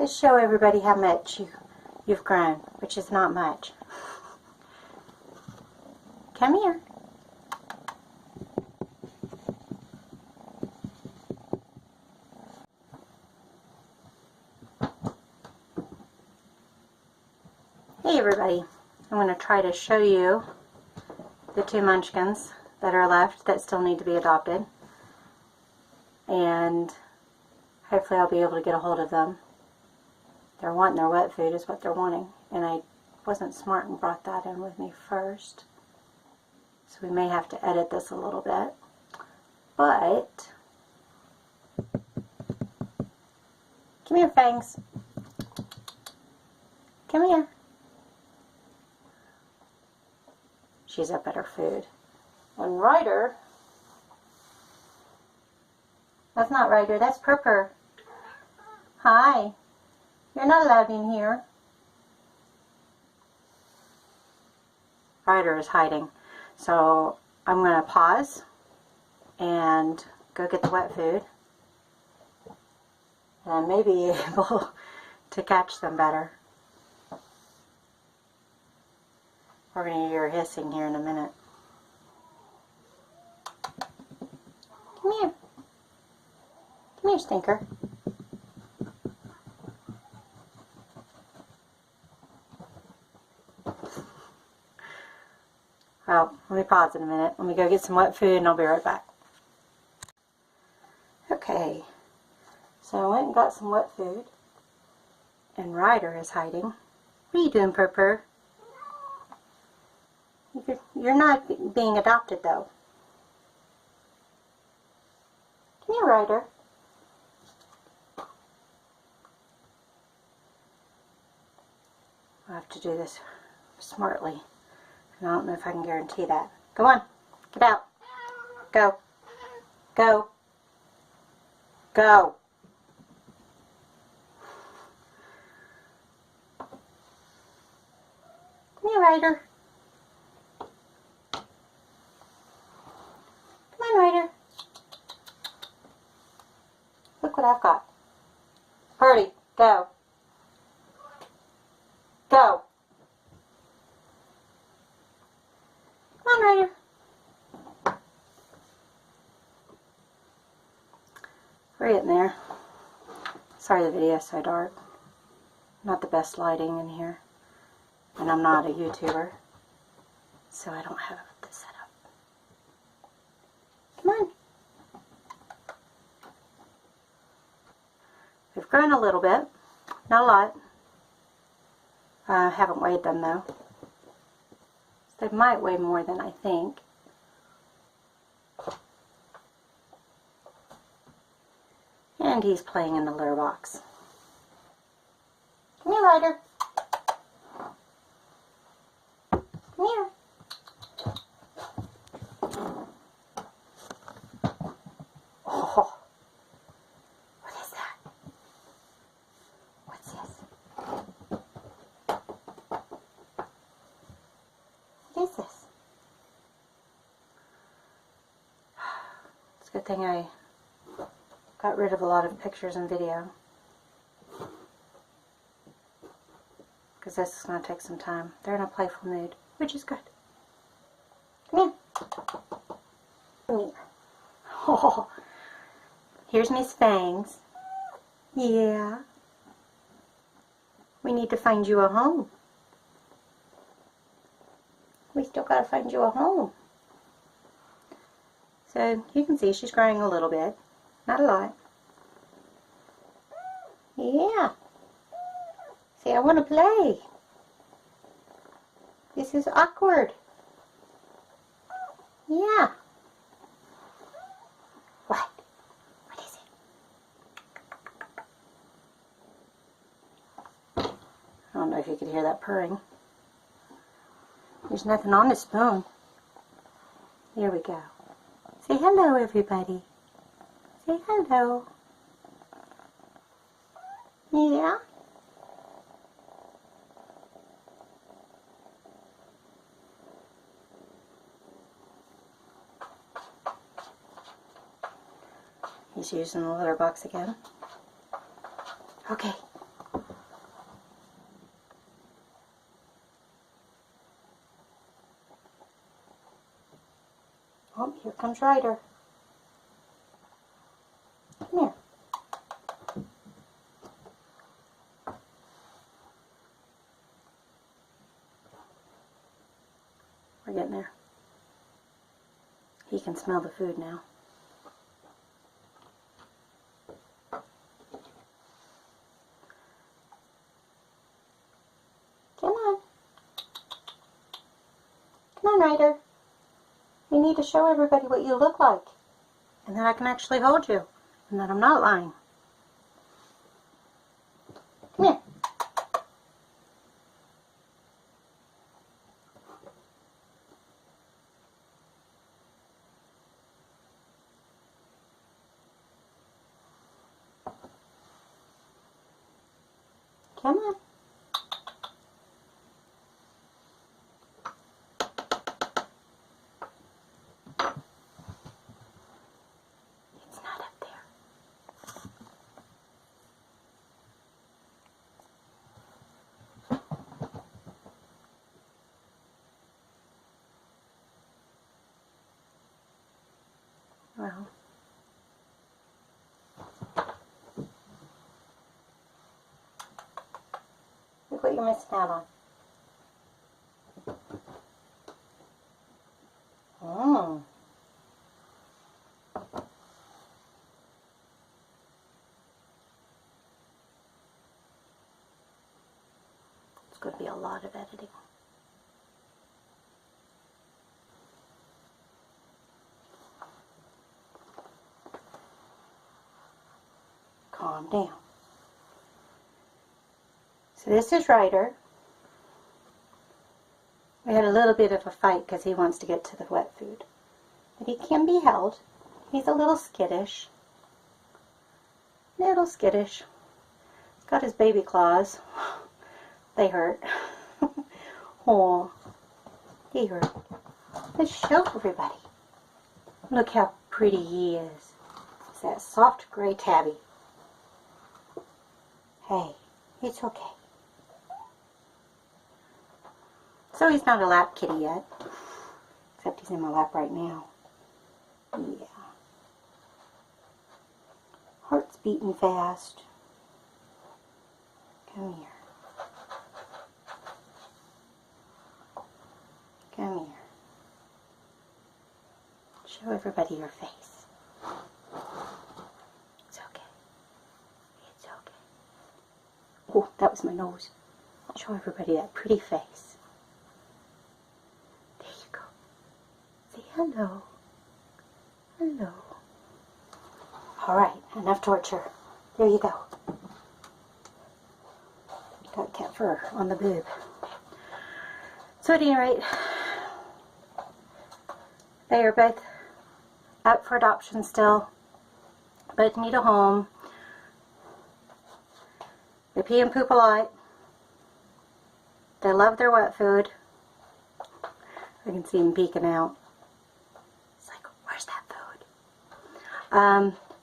Let's show everybody how much you've grown, which is not much. Come here. Hey everybody, I'm going to try to show you the 2 munchkins that are left that still need to be adopted, and hopefully I'll be able to get a hold of them. They're wanting their wet food is what they're wanting, and I wasn't smart and brought that in with me first, so we may have to edit this a little bit, but come here, Fangs. Come here. She's up at her food. And Ryder, that's not Ryder, that's Purpur. Hi. You're not allowed in here. Ryder is hiding. So I'm going to pause and go get the wet food. And I may be able to catch them better. We're going to hear hissing here in a minute. Come here. Come here, stinker. Oh, let me pause in a minute. Let me go get some wet food and I'll be right back. Okay, so I went and got some wet food. And Ryder is hiding. What are you doing, Purpur? You're not being adopted, though. Come here, Ryder. I have to do this smartly. And I don't know if I can guarantee that. Go on. Get out. Go. Go. Go. Come here, Ryder. Ryder. Look what I've got. Purdy, go. Go. Come on, Ryder. We're getting there. Sorry the video's so dark. Not the best lighting in here. And I'm not a YouTuber, so I don't have this set up. Come on. They've grown a little bit. Not a lot. I haven't weighed them though. They might weigh more than I think. And he's playing in the litter box. Come here, Ryder. Come here. Oh, what is that? What's this? What is this? It's a good thing I got rid of a lot of pictures and video, because this is going to take some time. They're in a playful mood, which is good. Come here. Come here. Oh. Here's Miss Fangs. Yeah. We need to find you a home. We still gotta find you a home. So you can see she's growing a little bit. Not a lot. Yeah. See, I want to play. This is awkward. Yeah. What? What is it? I don't know if you could hear that purring. There's nothing on the spoon. Here we go. Say hello, everybody. Say hello. Yeah? He's using the litter box again. Okay. Oh, here comes Ryder. Come here. We're getting there. He can smell the food now. Come on. Come on, Ryder. We need to show everybody what you look like. And that I can actually hold you. And that I'm not lying. Come here. Come on. It's not up there. Well. Look what you're missing out on. It's going to be a lot of editing. Calm down. So this is Ryder. We had a little bit of a fight because he wants to get to the wet food. But he can be held. He's a little skittish. Little skittish. He's got his baby claws. They hurt. Oh, they hurt. Let's show everybody. Look how pretty he is. It's that soft gray tabby. Hey, it's okay. So he's not a lap kitty yet, except he's in my lap right now. Yeah. Heart's beating fast. Come here. Come here. Show everybody your face. It's okay. It's okay. Oh, that was my nose. Show everybody that pretty face. Hello. Hello. Alright, enough torture. There you go. Got cat fur on the boob. So at any rate, they are both up for adoption still. Both need a home. They pee and poop a lot. They love their wet food. I can see them peeking out.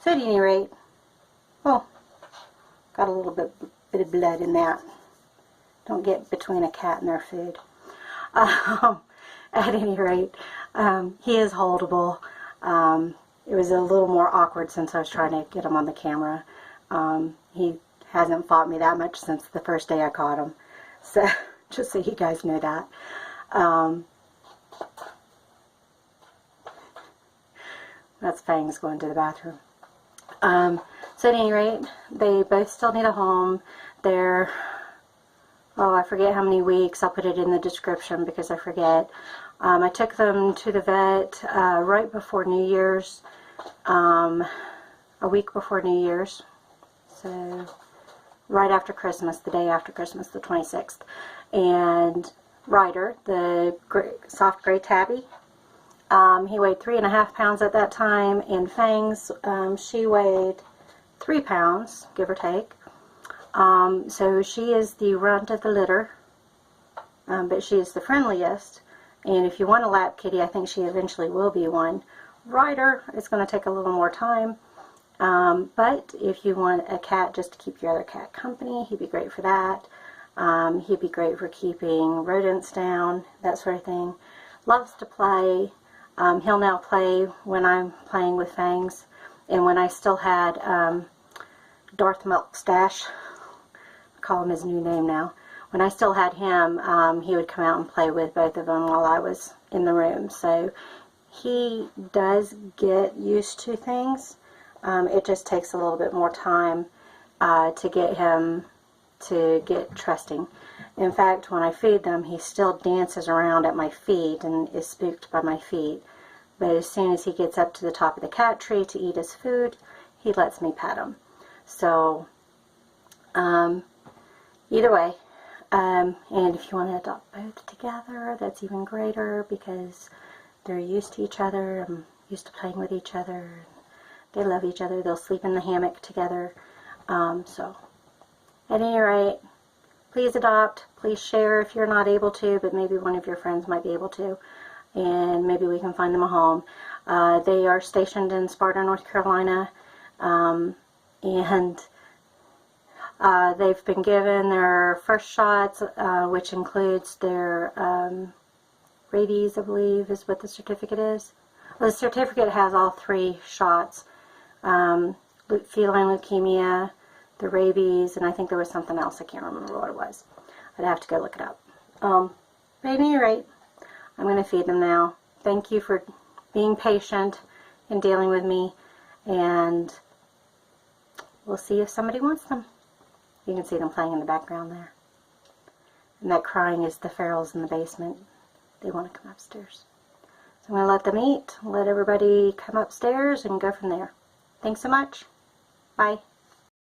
So at any rate, oh, got a little bit of blood in that. Don't get between a cat and their food. At any rate, he is holdable. It was a little more awkward since I was trying to get him on the camera. He hasn't fought me that much since the first day I caught him. So, just so you guys know that. That's Fangs going to the bathroom. So at any rate, they both still need a home. They're, oh, I forget how many weeks. I'll put it in the description because I forget. I took them to the vet right before New Year's, a week before New Year's. So right after Christmas, the day after Christmas, the 26th. And Ryder, the soft gray tabby, he weighed 3.5 pounds at that time, and Fangs, she weighed 3 pounds, give or take. So she is the runt of the litter, but she is the friendliest. And if you want a lap kitty, I think she eventually will be one. Ryder is going to take a little more time, but if you want a cat just to keep your other cat company, he'd be great for that. He'd be great for keeping rodents down, that sort of thing. Loves to play. He'll now play when I'm playing with Fangs. And when I still had Darth Milkstache, I call him his new name now. When I still had him, he would come out and play with both of them while I was in the room. So he does get used to things. It just takes a little bit more time to get him to get trusting. In fact, when I feed them, he still dances around at my feet and is spooked by my feet. But as soon as he gets up to the top of the cat tree to eat his food, he lets me pet him. So, either way, and if you want to adopt both together, that's even greater because they're used to each other, used to playing with each other. They love each other. They'll sleep in the hammock together. So, at any rate, please adopt. Please share if you're not able to, but maybe one of your friends might be able to. And maybe we can find them a home. They are stationed in Sparta, North Carolina. And they've been given their first shots, which includes their rabies, I believe, is what the certificate is. Well, the certificate has all 3 shots. Feline leukemia, the rabies, and I think there was something else. I can't remember what it was. I'd have to go look it up. But at any rate, I'm going to feed them now. Thank you for being patient and dealing with me, and we'll see if somebody wants them. You can see them playing in the background there. And that crying is the ferals in the basement. They want to come upstairs. So I'm going to let them eat, let everybody come upstairs, and go from there. Thanks so much. Bye.